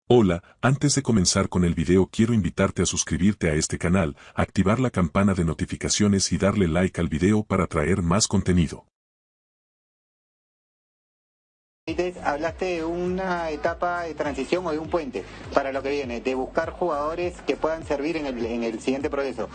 Hola, antes de comenzar con el video quiero invitarte a suscribirte a este canal, activar la campana de notificaciones y darle like al video para traer más contenido. Hablaste de una etapa de transición o de un puente para lo que viene, de buscar jugadores que puedan servir en el siguiente proceso.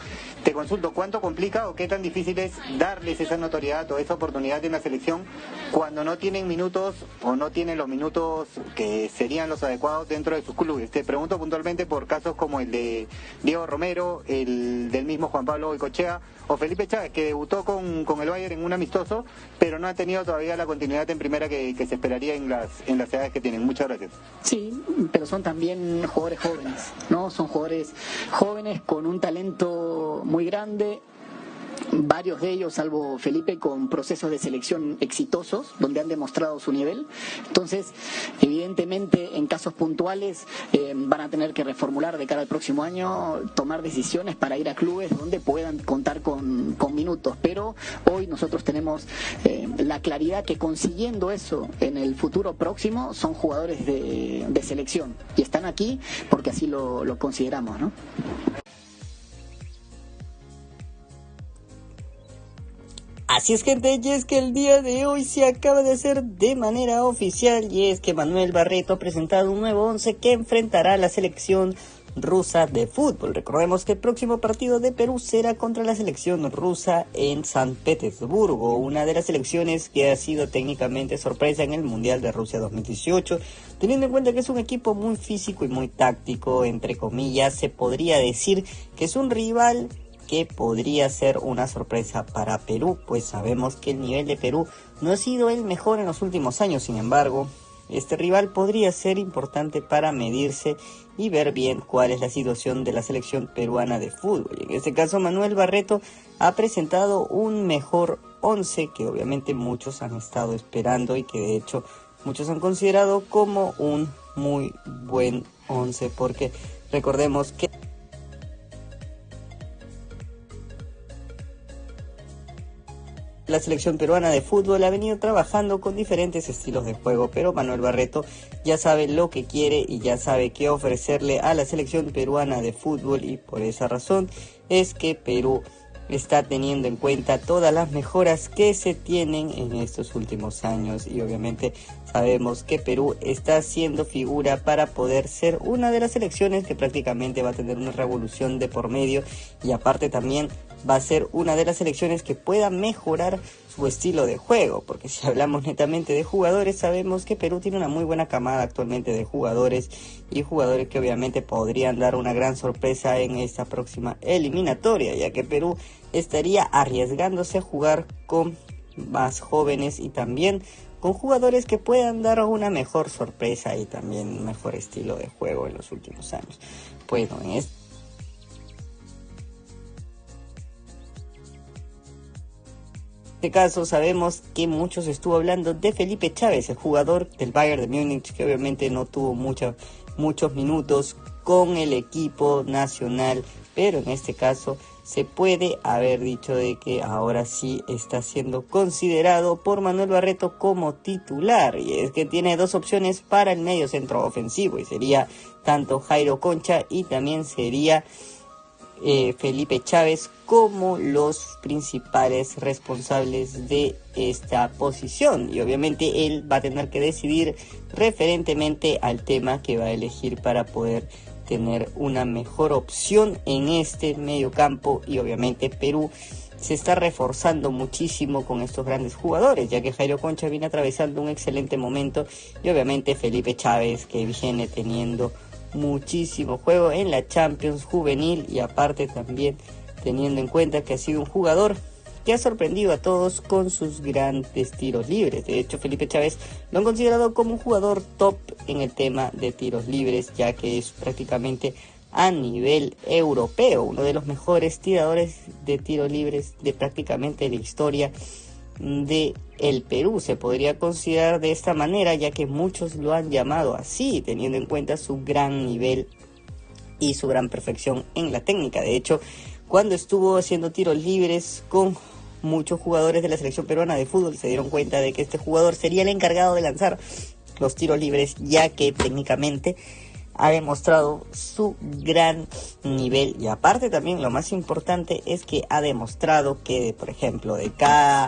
Te consulto, ¿cuánto complica o qué tan difícil es darles esa notoriedad o esa oportunidad en la selección cuando no tienen minutos o no tienen los minutos que serían los adecuados dentro de sus clubes? Te pregunto puntualmente por casos como el de Diego Romero, el del mismo Juan Pablo Goycochea o Felipe Chávez, que debutó con el Bayern en un amistoso, pero no ha tenido todavía la continuidad en primera que se esperaría en las edades que tienen. Muchas gracias. Sí, pero son también jugadores jóvenes, ¿no? Son jugadores jóvenes con un talento muy grande. Varios de ellos, salvo Felipe, con procesos de selección exitosos, donde han demostrado su nivel. Entonces, evidentemente, en casos puntuales, van a tener que reformular de cara al próximo año, tomar decisiones para ir a clubes donde puedan contar con minutos. Pero hoy nosotros tenemos la claridad que consiguiendo eso en el futuro próximo, son jugadores de selección. Y están aquí porque así lo consideramos, ¿no? Así es, gente, y es que el día de hoy se acaba de hacer de manera oficial, y es que Manuel Barreto ha presentado un nuevo 11 que enfrentará a la selección rusa de fútbol. Recordemos que el próximo partido de Perú será contra la selección rusa en San Petersburgo, una de las selecciones que ha sido técnicamente sorpresa en el Mundial de Rusia 2018, teniendo en cuenta que es un equipo muy físico y muy táctico, entre comillas. Se podría decir que es un rival que podría ser una sorpresa para Perú, pues sabemos que el nivel de Perú no ha sido el mejor en los últimos años. Sin embargo, este rival podría ser importante para medirse y ver bien cuál es la situación de la selección peruana de fútbol. Y en este caso, Manuel Barreto ha presentado un mejor 11 que obviamente muchos han estado esperando y que de hecho muchos han considerado como un muy buen 11, porque recordemos que la selección peruana de fútbol ha venido trabajando con diferentes estilos de juego, pero Manuel Barreto ya sabe lo que quiere y ya sabe qué ofrecerle a la selección peruana de fútbol, y por esa razón es que Perú está teniendo en cuenta todas las mejoras que se tienen en estos últimos años, y obviamente sabemos que Perú está haciendo figura para poder ser una de las selecciones que prácticamente va a tener una revolución de por medio, y aparte también va a ser una de las selecciones que pueda mejorar su estilo de juego, porque si hablamos netamente de jugadores, sabemos que Perú tiene una muy buena camada actualmente de jugadores, y jugadores que obviamente podrían dar una gran sorpresa en esta próxima eliminatoria, ya que Perú estaría arriesgándose a jugar con más jóvenes y también con jugadores que puedan dar una mejor sorpresa y también un mejor estilo de juego en los últimos años. Bueno, en este caso sabemos que muchos estuvo hablando de Felipe Chávez, el jugador del Bayern de Múnich, que obviamente no tuvo muchos minutos con el equipo nacional, pero en este caso se puede haber dicho de que ahora sí está siendo considerado por Manuel Barreto como titular, y es que tiene dos opciones para el medio centro ofensivo, y sería tanto Jairo Concha y también sería Felipe Chávez como los principales responsables de esta posición, y obviamente él va a tener que decidir referentemente al tema que va a elegir para poder tener una mejor opción en este medio campo. Y obviamente Perú se está reforzando muchísimo con estos grandes jugadores, ya que Jairo Concha viene atravesando un excelente momento, y obviamente Felipe Chávez, que viene teniendo muchísimo juego en la Champions juvenil, y aparte también teniendo en cuenta que ha sido un jugador que ha sorprendido a todos con sus grandes tiros libres. De hecho, Felipe Chávez lo han considerado como un jugador top en el tema de tiros libres, ya que es prácticamente a nivel europeo uno de los mejores tiradores de tiros libres de prácticamente la historia de el Perú. Se podría considerar de esta manera, ya que muchos lo han llamado así, teniendo en cuenta su gran nivel y su gran perfección en la técnica. De hecho, cuando estuvo haciendo tiros libres con muchos jugadores de la selección peruana de fútbol, se dieron cuenta de que este jugador sería el encargado de lanzar los tiros libres, ya que técnicamente ha demostrado su gran nivel, y aparte también lo más importante es que ha demostrado que, por ejemplo, de cada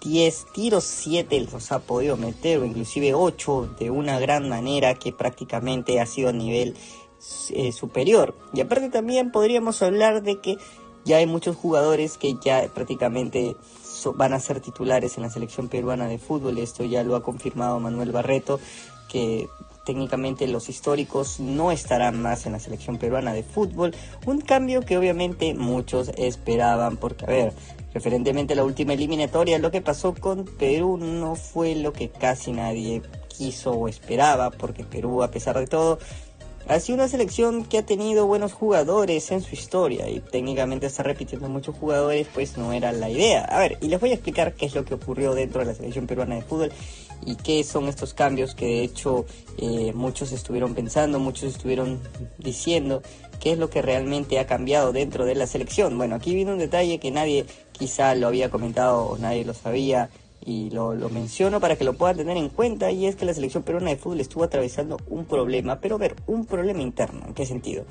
10 tiros, 7 los ha podido meter, o inclusive 8 de una gran manera, que prácticamente ha sido a nivel superior. Y aparte también podríamos hablar de que ya hay muchos jugadores que ya prácticamente van a ser titulares en la selección peruana de fútbol. Esto ya lo ha confirmado Manuel Barreto, que técnicamente los históricos no estarán más en la selección peruana de fútbol. Un cambio que obviamente muchos esperaban, porque a ver, referentemente a la última eliminatoria, lo que pasó con Perú no fue lo que casi nadie quiso o esperaba, porque Perú, a pesar de todo, ha sido una selección que ha tenido buenos jugadores en su historia, y técnicamente está repitiendo muchos jugadores, pues no era la idea. A ver, y les voy a explicar qué es lo que ocurrió dentro de la selección peruana de fútbol y qué son estos cambios que de hecho muchos estuvieron pensando, muchos estuvieron diciendo qué es lo que realmente ha cambiado dentro de la selección. Bueno, aquí viene un detalle que nadie quizá lo había comentado o nadie lo sabía, y lo menciono para que lo puedan tener en cuenta, y es que la selección peruana de fútbol estuvo atravesando un problema, pero a ver, un problema interno. ¿En qué sentido?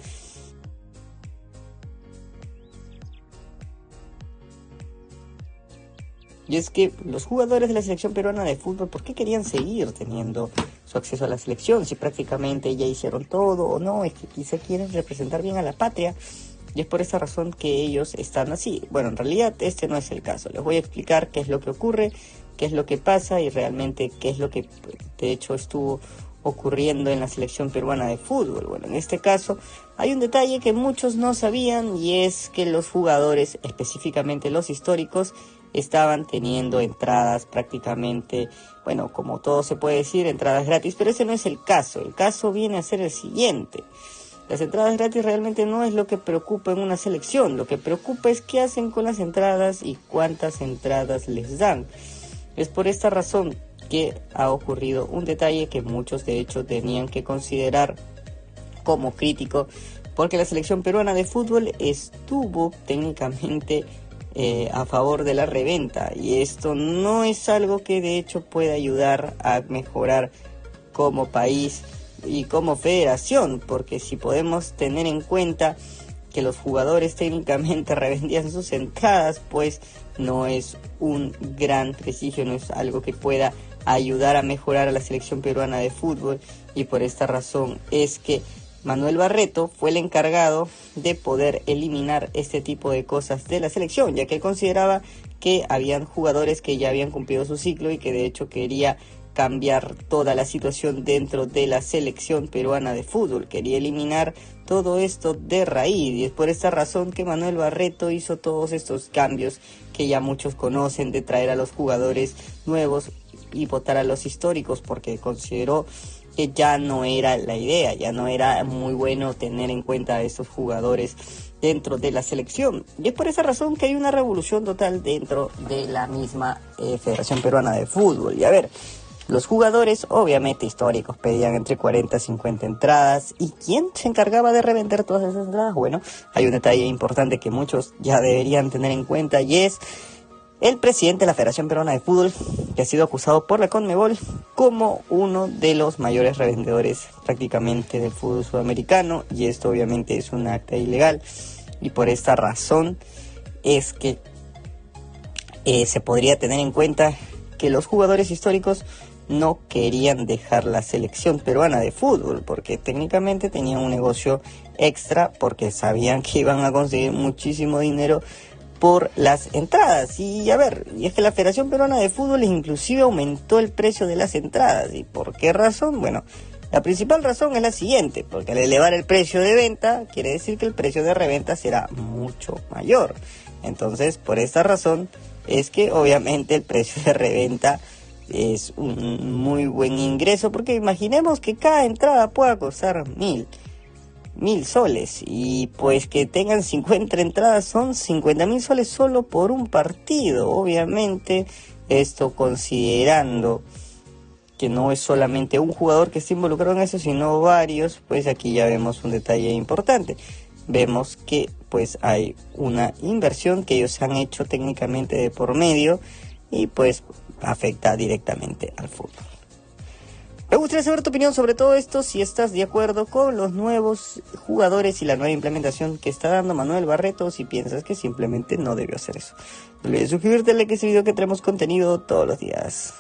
Y es que los jugadores de la selección peruana de fútbol, ¿por qué querían seguir teniendo su acceso a la selección si prácticamente ya hicieron todo? O no, es que quizá quieren representar bien a la patria, y es por esa razón que ellos están así. Bueno, en realidad este no es el caso. Les voy a explicar qué es lo que ocurre, qué es lo que pasa y realmente qué es lo que de hecho estuvo ocurriendo en la selección peruana de fútbol. Bueno, en este caso hay un detalle que muchos no sabían, y es que los jugadores, específicamente los históricos, estaban teniendo entradas prácticamente, bueno, como todo se puede decir, entradas gratis, pero ese no es el caso. El caso viene a ser el siguiente: las entradas gratis realmente no es lo que preocupa en una selección. Lo que preocupa es qué hacen con las entradas y cuántas entradas les dan. Es por esta razón que ha ocurrido un detalle que muchos de hecho tenían que considerar como crítico, porque la selección peruana de fútbol estuvo técnicamente a favor de la reventa, y esto no es algo que de hecho pueda ayudar a mejorar como país y como federación, porque si podemos tener en cuenta que los jugadores técnicamente revendían sus entradas, pues no es un gran prestigio, no es algo que pueda ayudar a mejorar a la selección peruana de fútbol, y por esta razón es que Manuel Barreto fue el encargado de poder eliminar este tipo de cosas de la selección, ya que él consideraba que habían jugadores que ya habían cumplido su ciclo y que de hecho quería cambiar toda la situación dentro de la selección peruana de fútbol. Quería eliminar todo esto de raíz, y es por esta razón que Manuel Barreto hizo todos estos cambios que ya muchos conocen, de traer a los jugadores nuevos y votar a los históricos, porque consideró que ya no era la idea, ya no era muy bueno tener en cuenta a estos jugadores dentro de la selección. Y es por esa razón que hay una revolución total dentro de la misma Federación Peruana de Fútbol. Y a ver, los jugadores obviamente históricos pedían entre 40 y 50 entradas. ¿Y quién se encargaba de revender todas esas entradas? Bueno, hay un detalle importante que muchos ya deberían tener en cuenta, y es el presidente de la Federación Peruana de Fútbol, que ha sido acusado por la Conmebol como uno de los mayores revendedores prácticamente del fútbol sudamericano, y esto obviamente es un acta ilegal, y por esta razón es que se podría tener en cuenta que los jugadores históricos no querían dejar la selección peruana de fútbol, porque técnicamente tenían un negocio extra, porque sabían que iban a conseguir muchísimo dinero por las entradas. Y a ver, y es que la Federación Peruana de Fútbol inclusive aumentó el precio de las entradas. ¿Y por qué razón? Bueno, la principal razón es la siguiente: porque al elevar el precio de venta, quiere decir que el precio de reventa será mucho mayor. Entonces, por esta razón es que obviamente el precio de reventa es un muy buen ingreso, porque imaginemos que cada entrada pueda costar 1.000 soles, y pues que tengan 50 entradas son 50.000 soles solo por un partido. Obviamente esto considerando que no es solamente un jugador que está involucrado en eso, sino varios, pues aquí ya vemos un detalle importante. Vemos que pues hay una inversión que ellos han hecho técnicamente de por medio, y pues afecta directamente al fútbol. Me gustaría saber tu opinión sobre todo esto, si estás de acuerdo con los nuevos jugadores y la nueva implementación que está dando Manuel Barreto, o si piensas que simplemente no debió hacer eso. No olvides suscribirte, like este video, que traemos contenido todos los días.